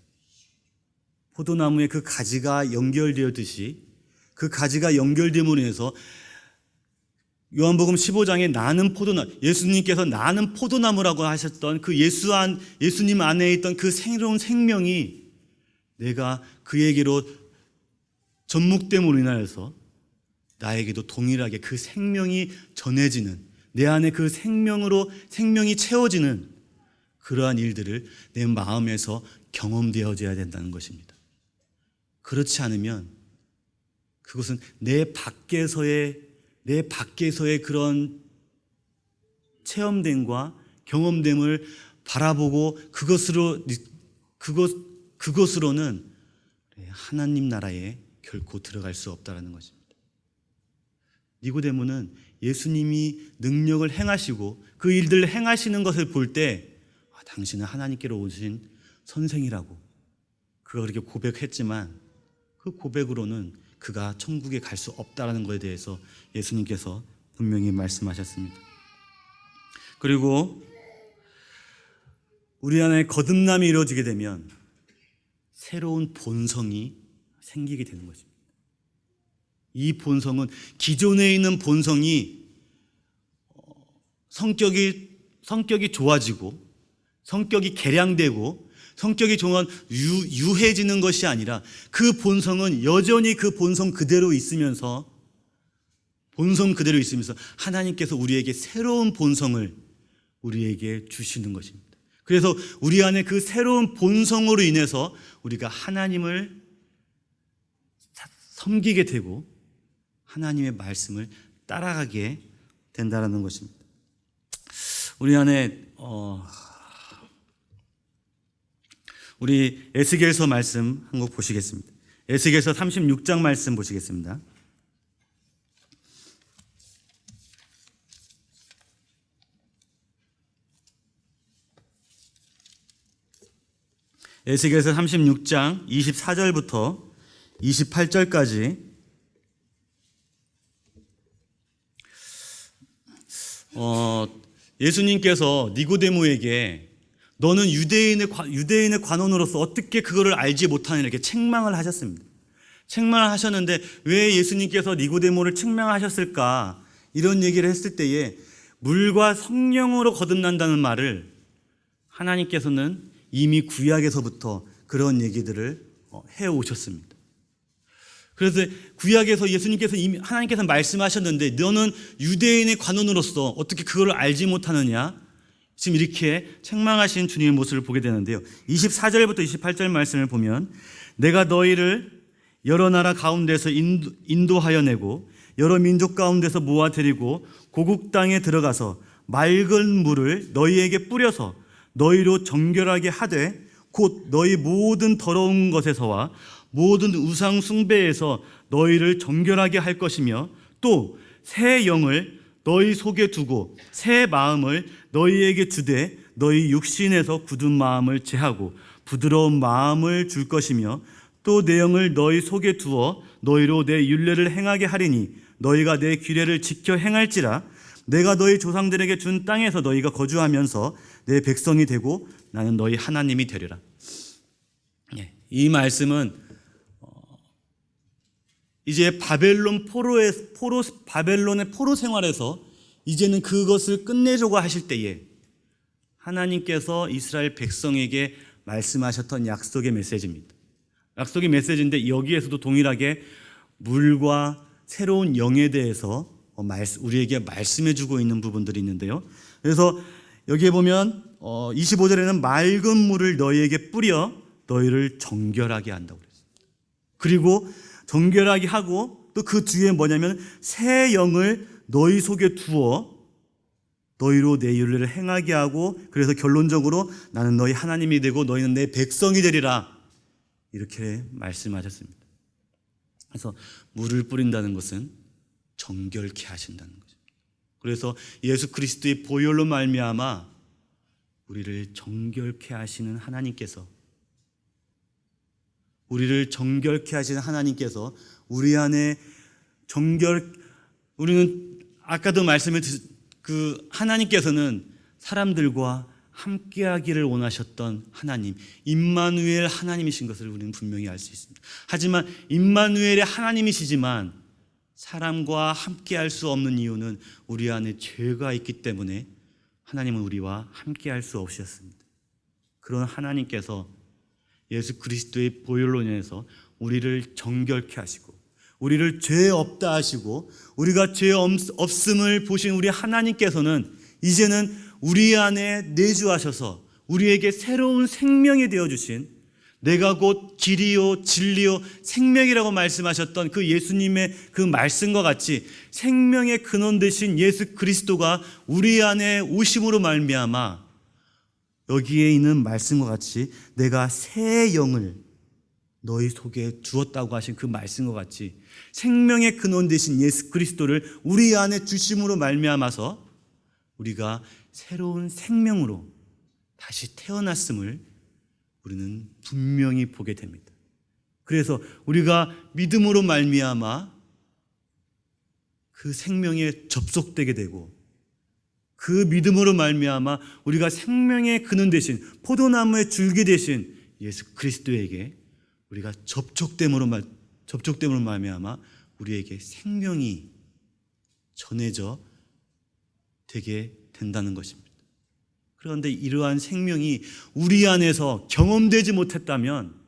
그 가지가 연결됨으로 인해서 요한복음 15장에 예수님께서 나는 포도나무라고 하셨던 그 예수님 안에 있던 그 새로운 생명이 내가 그에게로 접목됨으로 인하여서 나에게도 동일하게 그 생명이 전해지는 내 안에 그 생명이 채워지는 그러한 일들을 내 마음에서 경험되어져야 된다는 것입니다. 그렇지 않으면 그것은 내 밖에서의 그런 체험됨과 경험됨을 바라보고 그것으로는 하나님 나라에 결코 들어갈 수 없다는 것입니다. 니고데모는 예수님이 능력을 행하시고 그 일들을 행하시는 것을 볼 때 당신은 하나님께로 오신 선생이라고 그가 그렇게 고백했지만 그 고백으로는 그가 천국에 갈 수 없다라는 것에 대해서 예수님께서 분명히 말씀하셨습니다. 그리고 우리 안에 거듭남이 이루어지게 되면 새로운 본성이 생기게 되는 것입니다. 이 본성은 기존에 있는 본성이 성격이 좋아지고 성격이 개량되고 성격이 유해지는 것이 아니라 그 본성은 여전히 그 본성 그대로 있으면서 하나님께서 우리에게 새로운 본성을 우리에게 주시는 것입니다. 그래서 우리 안에 그 새로운 본성으로 인해서 우리가 하나님을 섬기게 되고 하나님의 말씀을 따라가게 된다는 것입니다. 우리 안에 우리 에스겔서 말씀 한 곡 보시겠습니다. 에스겔서 36장 말씀 보시겠습니다. 에스겔서 36장 24절부터 28절까지 예수님께서 니고데모에게 너는 유대인의 관원으로서 어떻게 그거를 알지 못하느냐 이렇게 책망을 하셨습니다. 책망을 하셨는데 왜 예수님께서 니고데모를 책망하셨을까? 이런 얘기를 했을 때에 물과 성령으로 거듭난다는 말을 하나님께서는 이미 구약에서부터 그런 얘기들을 해오셨습니다. 그래서 구약에서 예수님께서 이미 하나님께서 말씀하셨는데 너는 유대인의 관원으로서 어떻게 그걸 알지 못하느냐? 지금 이렇게 책망하신 주님의 모습을 보게 되는데요. 24절부터 28절 말씀을 보면 내가 너희를 여러 나라 가운데서 인도하여 내고 여러 민족 가운데서 모아 데리고 고국 땅에 들어가서 맑은 물을 너희에게 뿌려서 너희로 정결하게 하되 곧 너희 모든 더러운 것에서와 모든 우상 숭배에서 너희를 정결하게 할 것이며 또 새 영을 너희 속에 두고 새 마음을 너희에게 주되 너희 육신에서 굳은 마음을 제하고 부드러운 마음을 줄 것이며 또 내 영을 너희 속에 두어 너희로 내 율례를 행하게 하리니 너희가 내 규례를 지켜 행할지라 내가 너희 조상들에게 준 땅에서 너희가 거주하면서 내 백성이 되고 나는 너희 하나님이 되리라. 이 말씀은 이제 바벨론의 포로 생활에서 이제는 그것을 끝내려고 하실 때에 하나님께서 이스라엘 백성에게 말씀하셨던 약속의 메시지입니다. 약속의 메시지인데 여기에서도 동일하게 물과 새로운 영에 대해서 우리에게 말씀해주고 있는 부분들이 있는데요. 그래서 여기에 보면 25절에는 맑은 물을 너희에게 뿌려 너희를 정결하게 한다고 그랬습니다. 그리고 정결하게 하고 또 그 뒤에 뭐냐면 새 영을 너희 속에 두어 너희로 내 율례를 행하게 하고 그래서 결론적으로 나는 너희 하나님이 되고 너희는 내 백성이 되리라 이렇게 말씀하셨습니다. 그래서 물을 뿌린다는 것은 정결케 하신다는 거죠. 그래서 예수 그리스도의 보혈로 말미암아 우리를 정결케 하시는 하나님께서 우리 안에 우리는 아까도 하나님께서는 사람들과 함께하기를 원하셨던 하나님, 임마누엘 하나님이신 것을 우리는 분명히 알 수 있습니다. 하지만 임마누엘의 하나님이시지만 사람과 함께할 수 없는 이유는 우리 안에 죄가 있기 때문에 하나님은 우리와 함께할 수 없으셨습니다. 그런 하나님께서 예수 그리스도의 보혈로 인해서 우리를 정결케 하시고 우리를 죄 없다 하시고 우리가 죄 없음을 보신 우리 하나님께서는 이제는 우리 안에 내주하셔서 우리에게 새로운 생명이 되어주신 내가 곧 길이요 진리요 생명이라고 말씀하셨던 그 예수님의 그 말씀과 같이 생명의 근원 되신 예수 그리스도가 우리 안에 오심으로 말미암아 여기에 있는 말씀과 같이 내가 새 영을 너희 속에 주었다고 하신 그 말씀과 같이 생명의 근원 되신 예수 그리스도를 우리 안에 주심으로 말미암아서 우리가 새로운 생명으로 다시 태어났음을 우리는 분명히 보게 됩니다. 그래서 우리가 믿음으로 말미암아 그 생명에 접속되게 되고 그 믿음으로 말미암아 우리가 생명의 근원 되신 포도나무의 줄기 되신 예수 그리스도에게 우리가 접촉됨으로 말미암아 우리에게 생명이 전해져 되게 된다는 것입니다. 그런데 이러한 생명이 우리 안에서 경험되지 못했다면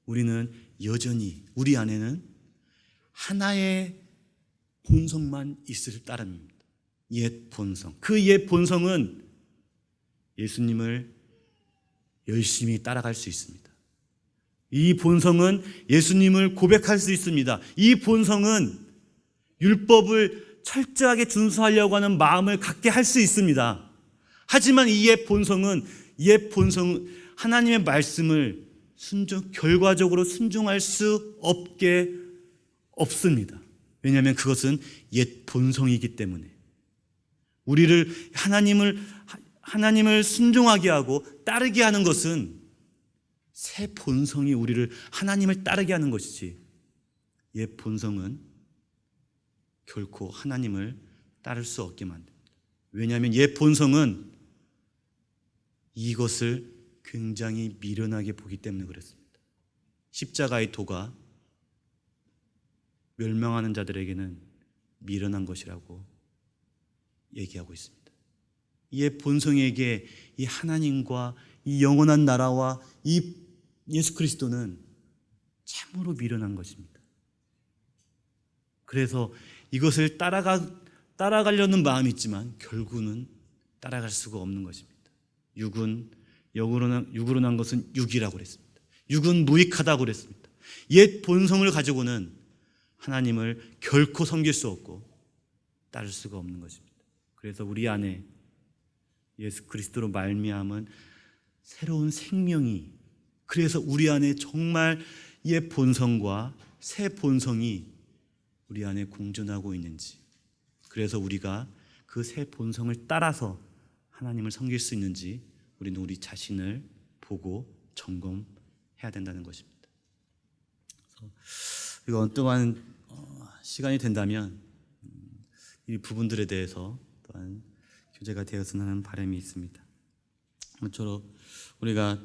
우리는 여전히 우리 안에는 하나의 본성만 있을 따름입니다. 옛 본성. 그 옛 본성은 예수님을 열심히 따라갈 수 있습니다. 이 본성은 예수님을 고백할 수 있습니다. 이 본성은 율법을 철저하게 준수하려고 하는 마음을 갖게 할 수 있습니다. 하지만 이 옛 본성은 하나님의 말씀을 결과적으로 순종할 수 없습니다. 왜냐하면 그것은 옛 본성이기 때문에 우리를 하나님을 순종하게 하고 따르게 하는 것은 새 본성이 우리를 하나님을 따르게 하는 것이지 옛 본성은 결코 하나님을 따를 수 없게 만듭니다. 왜냐하면 옛 본성은 이것을 굉장히 미련하게 보기 때문에 그렇습니다. 십자가의 도가 멸망하는 자들에게는 미련한 것이라고 얘기하고 있습니다. 이의 본성에게 이 하나님과 이 영원한 나라와 이 예수 그리스도는 참으로 미련한 것입니다. 그래서 이것을 따라가려는 마음이 있지만 결국은 따라갈 수가 없는 것입니다. 육으로 난 것은 육이라고 그랬습니다. 육은 무익하다고 그랬습니다. 옛 본성을 가지고는 하나님을 결코 섬길 수 없고 따를 수가 없는 것입니다. 그래서 우리 안에 예수 그리스도로 말미암은 새로운 생명이, 그래서 우리 안에 정말 옛 본성과 새 본성이 우리 안에 공존하고 있는지, 그래서 우리가 그 새 본성을 따라서 하나님을 섬길 수 있는지 우리는 우리 자신을 보고 점검해야 된다는 것입니다. 그래서 엉뚱한 시간이 된다면 이 부분들에 대해서 또한 교제가 되었으면 하는 바람이 있습니다. 아무쪼록 우리가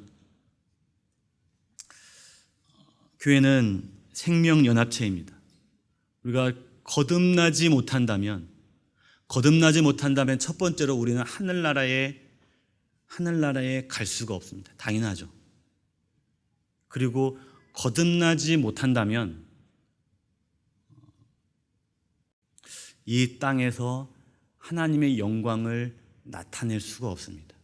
교회는 생명연합체입니다. 우리가 거듭나지 못한다면 첫 번째로 우리는 하늘나라에 갈 수가 없습니다. 당연하죠. 그리고 거듭나지 못한다면 이 땅에서 하나님의 영광을 나타낼 수가 없습니다.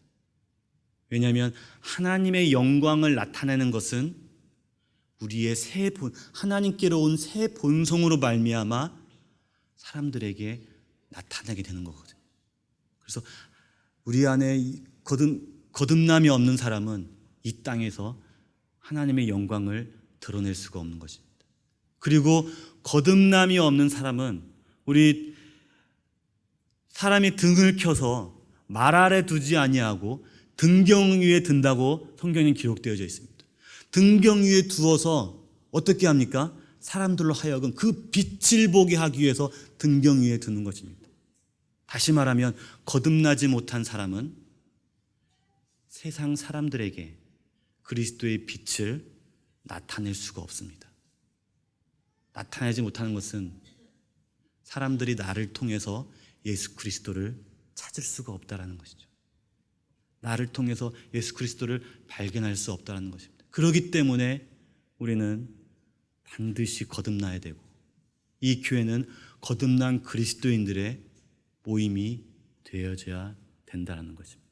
왜냐하면 하나님의 영광을 나타내는 것은 우리의 하나님께로 온 새 본성으로 말미암아 사람들에게 나타나게 되는 거거든요. 그래서 우리 안에 거듭남이 없는 사람은 이 땅에서 하나님의 영광을 드러낼 수가 없는 것입니다. 그리고 거듭남이 없는 사람은 우리 사람이 등을 켜서 말 아래 두지 아니하고 등경 위에 든다고 성경에 기록되어져 있습니다. 등경 위에 두어서 어떻게 합니까? 사람들로 하여금 그 빛을 보게 하기 위해서 등경 위에 두는 것입니다. 다시 말하면 거듭나지 못한 사람은 세상 사람들에게 그리스도의 빛을 나타낼 수가 없습니다. 나타내지 못하는 것은 사람들이 나를 통해서 예수 그리스도를 찾을 수가 없다는 것이죠. 나를 통해서 예수 그리스도를 발견할 수 없다는 것입니다. 그렇기 때문에 우리는 반드시 거듭나야 되고, 이 교회는 거듭난 그리스도인들의 모임이 되어져야 된다는 것입니다.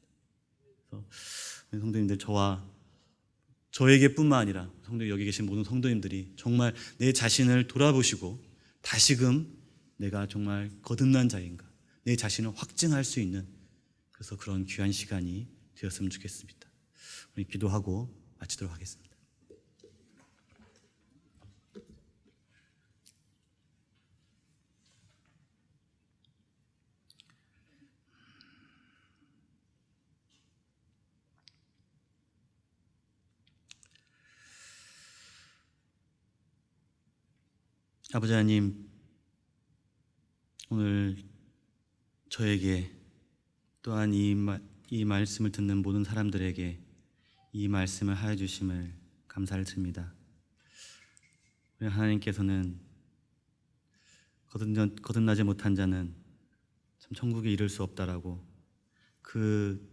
그래서 성도님들, 저에게뿐만 아니라 여기 계신 모든 성도님들이 정말 내 자신을 돌아보시고 다시금 내가 정말 거듭난 자인가, 내 자신을 확증할 수 있는, 그래서 그런 귀한 시간이 되었으면 좋겠습니다. 우리 기도하고 마치도록 하겠습니다. 아버지 하나님, 오늘 저에게 또한 이 말씀을 듣는 모든 사람들에게 이 말씀을 하여 주심을 감사를 드립니다. 우리 하나님께서는 거듭나지 못한 자는 참 천국에 이를 수 없다라고 그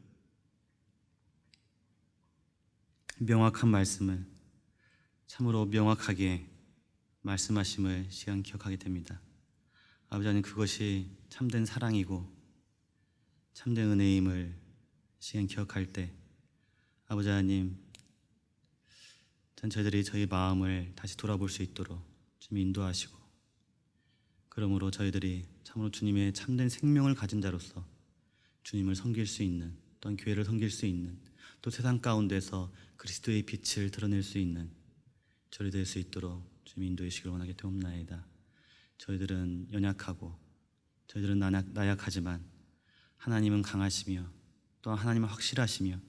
명확한 말씀을 참으로 명확하게 말씀하심을 시간 기억하게 됩니다. 아버지 하나님, 그것이 참된 사랑이고 참된 은혜임을 시간 기억할 때 아버지 하나님, 저희들이 저희 마음을 다시 돌아볼 수 있도록 좀 인도하시고, 그러므로 저희들이 참으로 주님의 참된 생명을 가진 자로서 주님을 섬길 수 있는, 또한 교회를 섬길 수 있는, 또 세상 가운데서 그리스도의 빛을 드러낼 수 있는 저희 될 수 있도록 주님 인도해 주시길 원하게 되옵나이다. 저희들은 연약하고 저희들은 나약하지만 하나님은 강하시며 또 하나님은 확실하시며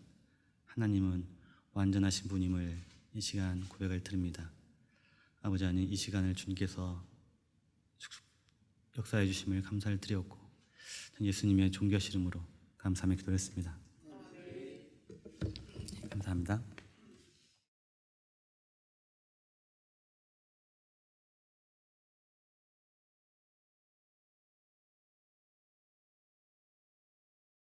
하나님은 완전하신 분임을 이 시간 고백을 드립니다. 아버지 하나님, 이 시간을 주님께서 역사해 주심을 감사를 드렸고 예수님의 존귀하신 이름으로 감사하며 기도했습니다. 감사합니다.